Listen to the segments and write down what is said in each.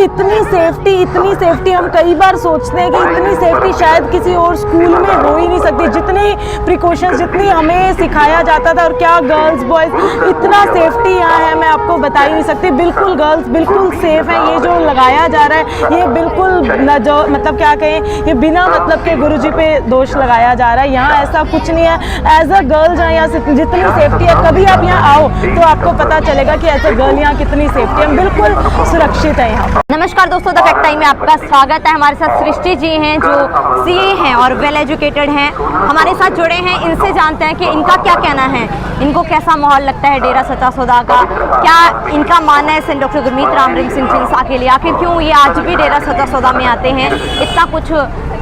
इतनी सेफ्टी हम कई बार सोचते हैं कि इतनी सेफ्टी शायद किसी और स्कूल में हो ही नहीं सकती। जितनी प्रिकॉशंस, जितनी हमें सिखाया जाता था, और क्या गर्ल्स बॉयज़, इतना सेफ्टी यहाँ है मैं आपको बता ही नहीं सकती। बिल्कुल गर्ल्स बिल्कुल सेफ है। ये जो लगाया जा रहा है ये बिल्कुल जो मतलब क्या कहें, ये बिना मतलब के गुरुजी पे दोष लगाया जा रहा है। यहाँ ऐसा कुछ नहीं है। एज अ गर्ल जहाँ यहाँ जितनी सेफ्टी है, कभी आप यहाँ आओ तो आपको पता चलेगा कि एज अ गर्ल यहाँ कितनी सेफ्टी है, बिल्कुल सुरक्षित है यहाँ। नमस्कार दोस्तों, द फैक्ट टाइम में आपका स्वागत है। हमारे साथ सृष्टि जी हैं जो सीए हैं और वेल एजुकेटेड हैं, हमारे साथ जुड़े हैं। इनसे जानते हैं कि इनका क्या कहना है, इनको कैसा माहौल लगता है डेरा सच्चा सौदा का, क्या इनका मानना है सेंट डॉक्टर गुरमीत राम रहीम सिंह चिंसा के लिए, आखिर क्यों ये आज भी डेरा सच्चा सौदा में आते हैं। इतना कुछ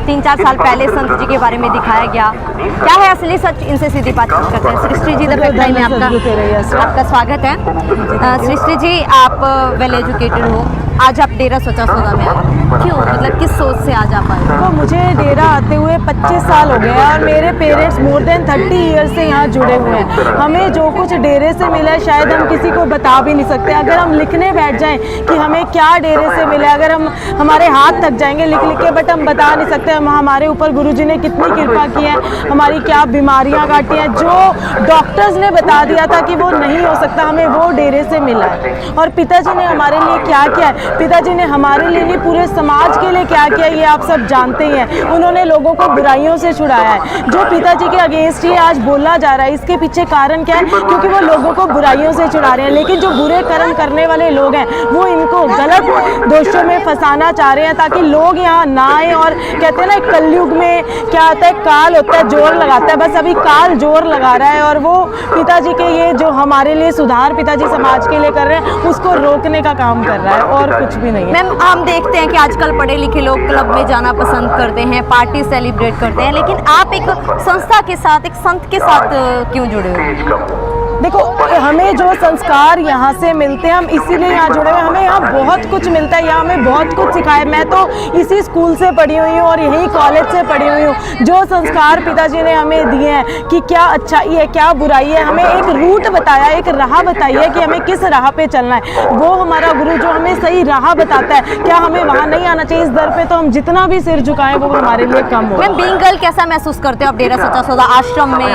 3-4 साल पहले संत जी के बारे में दिखाया गया, क्या है असली सच, इनसे सीधी बातचीत करते हैं। Srishti ji, the fact time में आपका स्वागत है। सृष्टि जी, आप वेल एजुकेटेड हो, आज आप डेरा सच्चा सौदा में आए, क्यों, मतलब किस सोच से आज आप आए? तो मुझे डेरा आते हुए 25 साल हो गए हैं और मेरे पेरेंट्स मोर देन 30 ईयर्स से यहाँ जुड़े हुए हैं। हमें जो कुछ डेरे से मिला है शायद हम किसी को बता भी नहीं सकते। अगर हम लिखने बैठ जाएं कि हमें क्या डेरे से मिला, अगर हम हमारे हाथ थक जाएंगे लिख लिख के, बट हम बता नहीं सकते हमारे ऊपर गुरुजी ने कितनी कृपा की है, हमारी क्या बीमारियाँ काटी हैं। जो डॉक्टर्स ने बता दिया था कि वो नहीं हो सकता, हमें वो डेरे से मिला है। और पिताजी ने हमारे लिए क्या किया है, पिताजी ने हमारे लिए नहीं पूरे समाज के लिए क्या किया ये आप सब जानते ही हैं। उन्होंने लोगों को बुराइयों से छुड़ाया है। जो पिताजी के अगेंस्ट ये आज बोला जा रहा है, इसके पीछे कारण क्या है, क्योंकि वो लोगों को बुराइयों से छुड़ा रहे हैं। लेकिन जो बुरे कर्म करने वाले लोग हैं वो इनको गलत दोषों में फंसाना चाह रहे हैं ताकि लोग यहाँ ना आए। और कहते हैं ना कलयुग में क्या होता है, काल होता है जोर लगाता है, बस अभी काल जोर लगा रहा है। और वो पिताजी के ये जो हमारे लिए सुधार पिताजी समाज के लिए कर रहे हैं उसको रोकने का काम कर रहा है, और कुछ भी नहीं है। मैम, हम देखते हैं कि आजकल पढ़े लिखे लोग क्लब में जाना पसंद करते हैं, पार्टी सेलिब्रेट करते हैं, लेकिन आप एक संस्था के साथ, एक संत के साथ क्यों जुड़े हो? देखो, हमें जो संस्कार यहाँ से मिलते हैं हम इसीलिए यहाँ जुड़े हुए। हमें यहाँ बहुत कुछ मिलता है, यहाँ हमें बहुत कुछ सिखाया। मैं तो इसी स्कूल से पढ़ी हुई हूँ और यही कॉलेज से पढ़ी हुई हूँ। जो संस्कार पिताजी ने हमें दिए हैं कि क्या अच्छाई है क्या बुराई है, हमें एक रूट बताया, एक राह बताई है कि हमें किस राह पे चलना है। वो हमारा गुरु जो हमें सही राह बताता है, क्या हमें वहाँ नहीं आना चाहिए। इस दर पे तो हम जितना भी सिर झुकाएं वो हमारे लिए कम हो। मैम, बीइंग गर्ल कैसा महसूस करते हो आप डेरा सच्चा सौदा आश्रम में,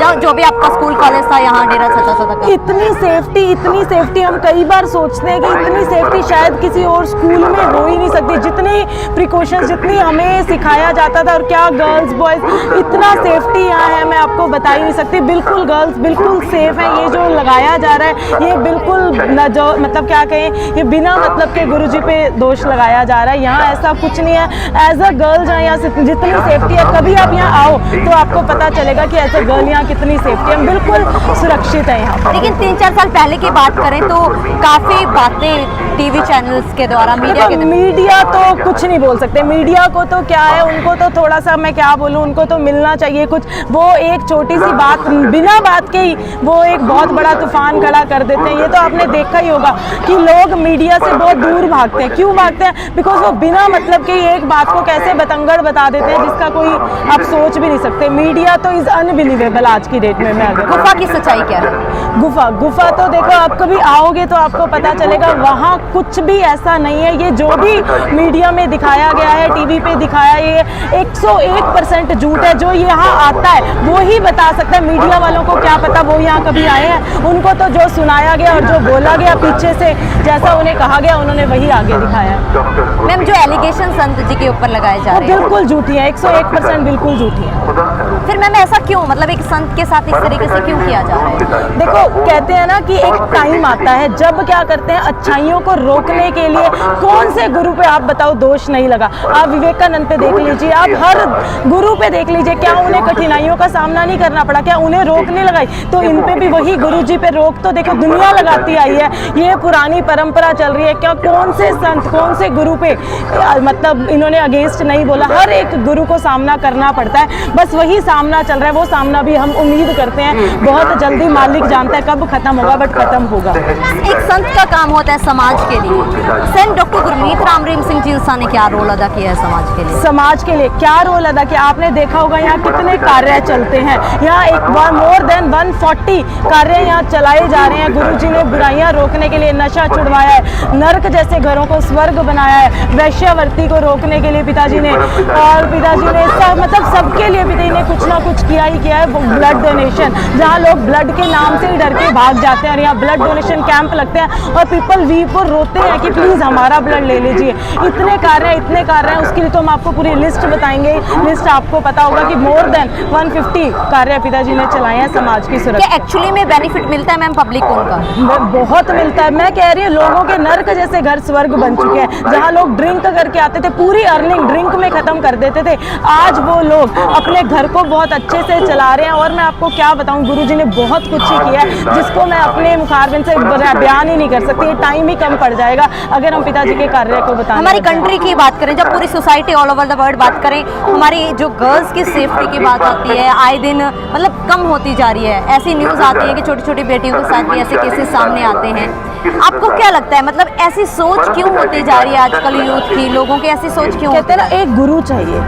या जो भी आपका स्कूल कॉलेज था यहाँ डेरा सच्चा सौदा का? इतनी सेफ्टी हम कई बार सोचते हैं कि इतनी सेफ्टी शायद किसी और स्कूल में हो ही नहीं सकती। जितनी प्रिकॉशंस, जितनी हमें सिखाया जाता था, और क्या गर्ल्स बॉयज़, इतना सेफ्टी यहाँ है मैं आपको बता ही नहीं सकती। बिल्कुल गर्ल्स बिल्कुल सेफ है। ये जो लगाया जा रहा है ये बिल्कुल जो मतलब क्या कहें, ये बिना मतलब के गुरुजी पे दोष लगाया जा रहा है। यहाँ ऐसा कुछ नहीं है। एज अ गर्ल जहाँ यहाँ जितनी सेफ्टी है, कभी आप यहाँ आओ तो आपको पता चलेगा कि एज अ गर्ल यहाँ कितनी सेफ्टी है, बिल्कुल सुरक्षित है यहाँ। लेकिन 3-4 साल पहले की बात करें तो काफ़ी बातें टीवी चैनल्स के द्वारा, मीडिया तो कुछ नहीं बोल सकते। मीडिया को तो क्या है, उनको तो थोड़ा सा मैं क्या बोलूँ, उनको तो मिलना चाहिए कुछ। वो एक छोटी सी बात, बिना बात के ही वो एक बहुत बड़ा तूफान खड़ा कर देते हैं। ये तो आपने देखा ही होगा कि लोग मीडिया से बहुत दूर भागते हैं। क्यों भागते हैं? बिकॉज वो बिना मतलब के एक बात को कैसे बतंगड़ बता देते हैं जिसका कोई आप सोच भी नहीं सकते। मीडिया तो इज़ अनबिलीवेबल आज की डेट में। मैं अगर गुफा की सच्चाई क्या है? गुफा तो देखो, आप कभी आओगे तो आपको पता चलेगा वहाँ कुछ भी ऐसा नहीं है। ये जो भी मीडिया में दिखाया गया है, टीवी पे दिखाया, ये 101% झूठ है। जो यहाँ आता है वो ही बता सकता है। मीडिया वालों को क्या पता, वो यहाँ कभी आए हैं? उनको तो जो सुनाया गया और जो बोला गया पीछे से, जैसा उन्हें कहा गया उन्होंने वही आगे दिखाया। मैम, जो एलिगेशन संत जी के ऊपर लगाए जा रहे हैं बिल्कुल झूठी है, 101% बिल्कुल झूठी है। फिर मैम ऐसा क्यों, मतलब एक संत के साथ इस तरीके से क्यों किया जा रहा है? देखो, कहते हैं ना कि एक टाइम आता है जब क्या करते हैं, अच्छाइयों को रोकने के लिए कौन से गुरु पे आप बताओ दोष नहीं लगा। आप विवेकानंद पे देख लीजिए, आप हर गुरु पे देख लीजिए, क्या उन्हें कठिनाइयों का सामना नहीं करना पड़ा? क्या उन्हें रोकने लगाई? तो इन पे भी वही गुरु जी पे रोक तो देखो दुनिया लगाती आई है। ये पुरानी परंपरा चल रही है। क्या कौन से संत, कौन से गुरु पे मतलब इन्होंने अगेंस्ट नहीं बोला? हर एक गुरु को सामना करना पड़ता है, बस वही सामना चल रहा है। वो सामना भी हम उम्मीद करते हैं बहुत जल्दी मालिक जानता है। कब खत्म होगा, बट खत्म होगा। एक संत का काम होता है समाज के लिए। संत डॉक्टर गुरमीत राम रहीम सिंह जींसा ने क्या रोल अदा किया है समाज के लिए? समाज के लिए क्या रोल अदा किया, आपने देखा होगा यहाँ कितने कार्य चलते हैं। यहाँ एक बार मोर देन 140 कार्य यहाँ चलाए जा रहे हैं। गुरुजी ने बुराइयां रोकने के लिए नशा छुड़वाया है, नरक जैसे घरों को स्वर्ग बनाया है, वैश्यावृत्ति को रोकने के लिए पिताजी ने, और पिताजी ने सब मतलब सबके लिए पिताजी ने कुछ ना कुछ किया ही किया है। ब्लड डोनेशन, जहाँ लोग ब्लड के नाम से ही डर के भाग जाते हैं, और यहाँ ब्लड डोनेशन कैंप लगते हैं और पीपल वी पर रोते हैं कि प्लीज़ हमारा ब्लड ले लीजिए। इतने कार्य हैं, उसके लिए तो हम आपको पूरी लिस्ट बताएंगे। लिस्ट आपको पता होगा कि मोर देन 150 कार्य पिताजी ने चलाए हैं समाज की सुरक्षा। क्या एक्चुअली में बेनिफिट मिलता है मैम पब्लिक को उनका? बहुत मिलता है। मैं कह रही हूँ लोगों के नर्क जैसे घर स्वर्ग बन चुके हैं। जहाँ लोग ड्रिंक करके आते थे, पूरी अर्निंग ड्रिंक में खत्म कर देते थे, आज वो लोग अपने घर को बहुत अच्छे से चला रहे हैं। और मैं आपको क्या बताऊं, गुरुजी ने बहुत कुछ ही किया है जिसको मैं अपने मुखारबिन से बयान ही नहीं कर सकती। टाइम ही कम पड़ जाएगा अगर हम पिताजी के कार्य को बताएं। हमारी कंट्री की बात करें, जब पूरी society all over the world बात करें, हमारी जो गर्ल्स की सेफ्टी की बात आती है, आए दिन मतलब कम होती जा रही है। ऐसी न्यूज़ आती है कि छोटी छोटी बेटियों के साथ भी ऐसे केसेस सामने आते हैं। आपको क्या लगता है, मतलब ऐसी सोच क्यों होती जा रही है आजकल यूथ की, लोगों की ऐसी सोच क्यों? कहते हैं ना, एक गुरु चाहिए,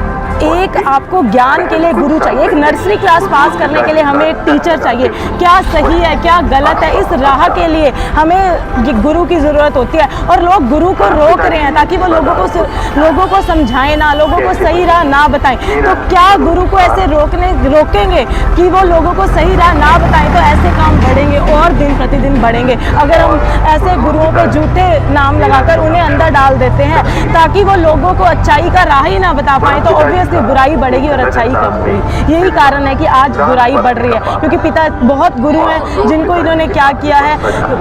एक आपको ज्ञान के लिए गुरु चाहिए। एक नर्सरी क्लास पास करने के लिए हमें एक टीचर चाहिए। क्या सही है क्या गलत है, इस राह के लिए हमें गुरु की ज़रूरत होती है। और लोग गुरु को रोक रहे हैं ताकि वो लोगों को समझाएं ना, लोगों को सही राह ना बताएं। तो क्या गुरु को ऐसे रोकेंगे कि वो लोगों को सही राह ना बताएं? तो ऐसे काम बढ़ेंगे और दिन प्रतिदिन बढ़ेंगे। अगर हम ऐसे गुरुओं पे झूठे नाम लगाकर उन्हें अंदर डाल देते हैं ताकि वो लोगों को अच्छाई का राह ही ना बता पाए, तो ऑब्वियसली बुराई बढ़ेगी और अच्छाई कम होगी। यही कारण है कि आज बुराई बढ़ रही है, क्योंकि पिता बहुत गुरु हैं जिनको इन्होंने क्या किया है,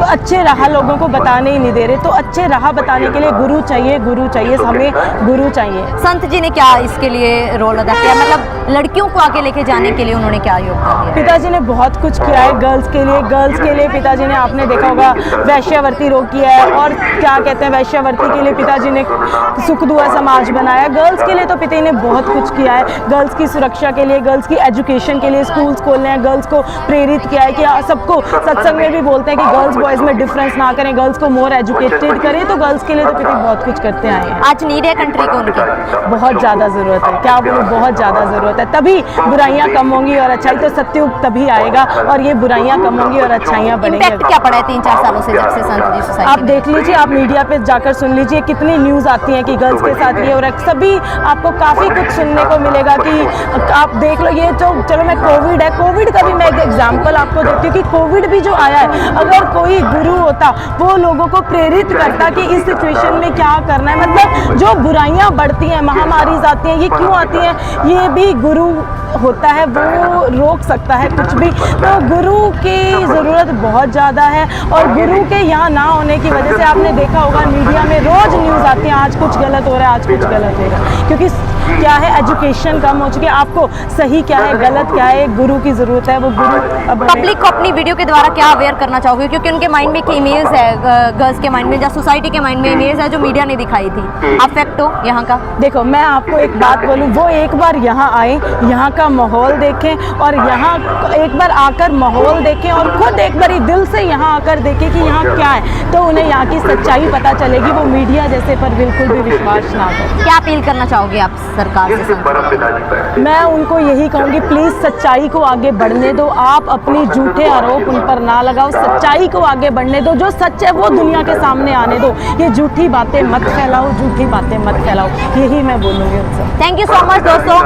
अच्छे राह लोगों को बताने ही नहीं दे रहे। तो अच्छे राह बताने के लिए गुरु चाहिए, हमें गुरु चाहिए। संत जी ने क्या इसके लिए रोल अदा किया, मतलब लड़कियों को आगे लेके जाने के लिए उन्होंने क्या योगदान दिया? पिताजी ने बहुत कुछ किया है गर्ल्स के लिए पिताजी ने, आपने देखा होगा वैश्यावृत्ति रोकी है, और क्या कहते हैं वैश्यावृत्ति के लिए पिताजी ने सुख दुआ समाज बनाया। गर्ल्स के लिए तो पिताजी ने बहुत कुछ किया है, गर्ल्स की सुरक्षा के लिए, गर्ल्स की एजुकेशन के लिए स्कूल्स खोलने हैं, गर्ल्स को प्रेरित किया है कि सबको, सत्संग में भी बोलते हैं कि गर्ल्स बॉयज़ में डिफरेंस ना करें, गर्ल्स को मोर एजुकेटेड करें। तो गर्ल्स के लिए तो पिताजी बहुत कुछ करते आए हैं। आज नीड है कंट्री को उनकी, बहुत ज़्यादा ज़रूरत है, क्या बोलूँ, बहुत ज़्यादा ज़रूरत है। तभी बुराइयाँ कम होंगी और अच्छाई, तो सत्ययुग तभी आएगा और ये बुराइयाँ कम होंगी और अच्छाइयाँ बढ़ेंगी। इम्पैक्ट क्या पड़ा है 3-4 सालों से जब से संत जी सोसाइटी? आप देख लीजिए, आप मीडिया पे जाकर सुन लीजिए, कितनी न्यूज़ आती हैं कि गर्ल्स के साथ ये, और सभी आपको काफ़ी कुछ सुनने को मिलेगा कि आप देख लो। ये जो, चलो मैं कोविड है, कोविड का भी मैं एक एग्जाम्पल आपको देती हूँ कि कोविड भी जो आया है, अगर कोई गुरु होता वो लोगों को प्रेरित करता कि इस सिचुएशन में क्या करना है। मतलब जो बुराइयां बढ़ती हैं, महामारी आती हैं, ये क्यों आती हैं, ये भी गुरु होता है, वो रोक सकता है कुछ भी। तो गुरु की ज़रूरत बहुत ज़्यादा है, और गुरु के यहाँ ना होने की वजह से आपने देखा होगा मीडिया में रोज़ न्यूज़ आती है, आज कुछ गलत हो रहा है, आज कुछ गलत होगा, क्योंकि क्या है, एजुकेशन कम हो चुकी है। आपको सही क्या है गलत क्या है, गुरु की ज़रूरत है। वो गुरु पब्लिक को अपनी वीडियो के द्वारा क्या अवेयर करना चाहोगे, क्योंकि उनके माइंड में एक इमेज है, गर्ल्स के माइंड में या सोसाइटी के माइंड में इमेज है जो मीडिया ने दिखाई थी। आप फैक्ट हो यहाँ का? देखो, मैं आपको एक बात बोलूँ, वो एक बार यहाँ आए, यहाँ का माहौल देखें, और यहाँ एक बार आकर माहौल देखें और खुद एक बार दिल से यहाँ आकर देखें कि यहाँ क्या है, तो उन्हें यहाँ की सच्चाई पता चलेगी। वो मीडिया जैसे पर बिल्कुल भी विश्वास ना करें। क्या अपील करना चाहोगे आप सरकार से? मैं उनको यही कहूँगी, प्लीज़ सच्चाई को आगे बढ़ने दो। आप अपनी झूठे आरोप उन पर ना लगाओ, सच्चाई को आगे बढ़ने दो। जो सच है वो दुनिया के सामने आने दो। ये झूठी बातें मत फैलाओ, झूठी बातें मत फैलाओ, यही मैं बोलूँगी उनसे। थैंक यू सो मच दोस्तों।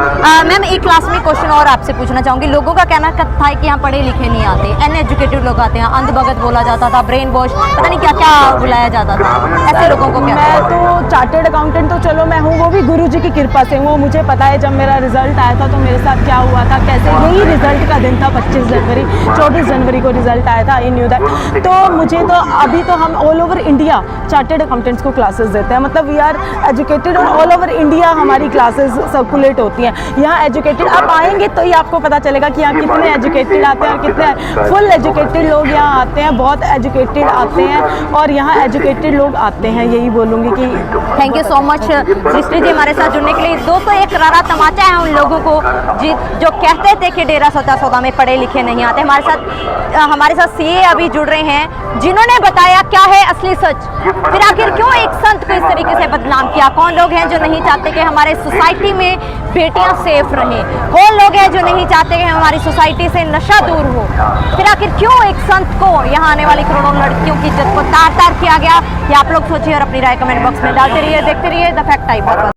मैम, एक क्लास में क्वेश्चन और आपसे पूछना चाहूँगी। लोगों का कहना था कि यहाँ पढ़े लिखे नहीं आते, अनएजुकेटेड लोग आते हैं, अंधभगत बोला जाता था, ब्रेन वॉश, पता नहीं क्या क्या बुलाया जाता था, ऐसे लोगों को क्या? मैं तो चार्टर्ड अकाउंटेंट तो चलो मैं हूँ, वो भी गुरुजी की कृपा से हूँ। मुझे पता है जब मेरा रिजल्ट आया था तो मेरे साथ क्या हुआ था, कैसे, यही रिजल्ट का दिन था 24 जनवरी को रिजल्ट आया था। I knew that. तो मुझे तो अभी तो हम all over India chartered accountants को क्लासेस देते हैं, मतलब वी आर एजुकेटेड, और ऑल ओवर इंडिया हमारी क्लासेस सर्कुलेट होती हैं। यहाँ एजुकेटेड आप आएंगे तो ही आपको पता चलेगा कि यहाँ कितने एजुकेटेड आते हैं और कितने फुल एजुकेटेड लोग यहाँ आते हैं, बहुत एजुकेटेड आते हैं, और यहाँ एजुकेटेड लोग आते हैं, यही बोलूँगी कि। Thank you so much Srishti ji हमारे साथ जुड़ने के लिए। दोस्तों एक करारा तमाचा है उन लोगों को जो कहते थे कि डेरा सच्चा सौदा में पढ़े लिखे नहीं आते। हमारे साथ सीए अभी जुड़ रहे हैं जिन्होंने बताया क्या है असली सच। फिर आखिर क्यों एक संत को इस तरीके से बदनाम किया? कौन लोग हैं जो नहीं चाहते कि हमारे सोसाइटी में बेटियां सेफ रहें? कौन लोग हैं जो नहीं चाहते कि हमारी सोसाइटी से नशा दूर हो? फिर आखिर क्यों एक संत को यहाँ आने वाली करोड़ों लड़कियों की इज्जत को तार तार किया गया? ये आप लोग सोचिए और अपनी राय कमेंट बॉक्स में डालते रहिए। देखते रहिए द फैक्ट टाइम।